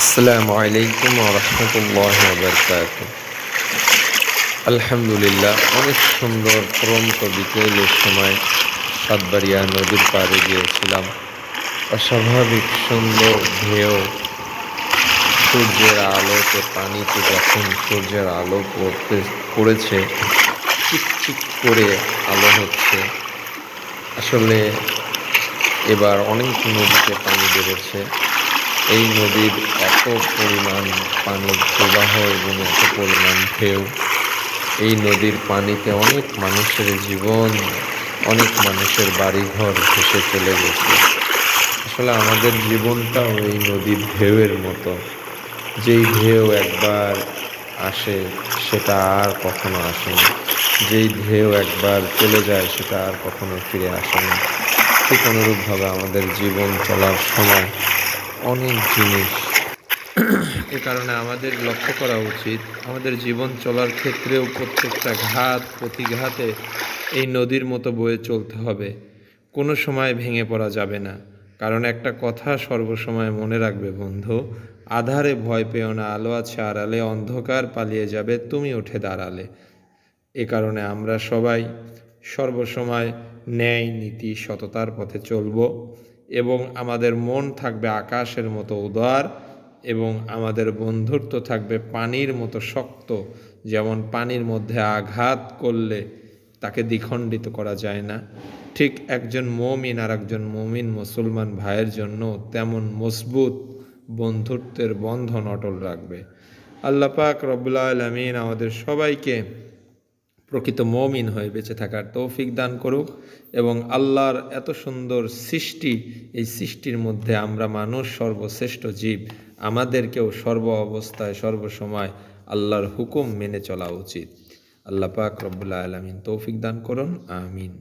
আসসালামু আলাইকুম ওয়া রাহমাতুল্লাহি ওয়া বারাকাতুহু। আলহামদুলিল্লাহ, অনেক সুন্দর পরন্ত বিকেলের সময় সাতবাড়িয়া নদীর পাড়ে গিয়েছিলাম। অস্বাভাবিক সুন্দর ঢেউ, সূর্যের আলোতে পানিতে যখন সূর্যের আলো পড়েছে, চিকচিক করে আলো হচ্ছে। আসলে এবার অনেক নদীতে পানি বেড়েছে। এই নদীর এত পরিমাণ পানির প্রবাহ এবং এত পরিমাণ ঢেউ, এই নদীর পানিতে অনেক মানুষের জীবন, অনেক মানুষের বাড়িঘর ভেসে চলে গেছে। আসলে আমাদের জীবনটাও এই নদীর ঢেউয়ের মতো। যেই ঢেউ একবার আসে সেটা আর কখনো আসে না, যেই ঢেউ একবার চলে যায় সেটা আর কখনো ফিরে আসে না। ঠিক অনুরূপভাবে আমাদের জীবন চলার সময় অনেক জিনিস, এ কারণে আমাদের লক্ষ্য করা উচিত আমাদের জীবন চলার ক্ষেত্রেও প্রত্যেকটা ঘাত প্রতিঘাতে এই নদীর মতো বয়ে চলতে হবে। কোনো সময় ভেঙে পড়া যাবে না, কারণ একটা কথা সর্বসময় মনে রাখবে বন্ধু, আধারে ভয় পেও না, আলো আছে আড়ালে, অন্ধকার পালিয়ে যাবে তুমি উঠে দাঁড়ালে। এ কারণে আমরা সবাই সর্বসময় ন্যায় নীতি সততার পথে চলব এবং আমাদের মন থাকবে আকাশের মতো উদার এবং আমাদের বন্ধুত্ব থাকবে পানির মতো শক্ত। যেমন পানির মধ্যে আঘাত করলে তাকে দ্বিখণ্ডিত করা যায় না, ঠিক একজন মুমিন আর একজন মুমিন মুসলমান ভাইয়ের জন্য তেমন মজবুত বন্ধুত্বের বন্ধন অটল রাখবে। আল্লাহ পাক রব্বুল আলামিন আমাদের সবাইকে প্রকৃত মুমিন হয়ে বেঁচে থাকার তৌফিক দান করুক এবং আল্লাহর এত সুন্দর সৃষ্টি, এই সৃষ্টির মধ্যে আমরা মানুষ সর্বশ্রেষ্ঠ জীব, আমাদেরকেও সর্ব অবস্থায় সর্বসময় আল্লাহর হুকুম মেনে চলা উচিত। আল্লাহ পাক রব্বুল আলামিন তৌফিক দান করুন, আমিন।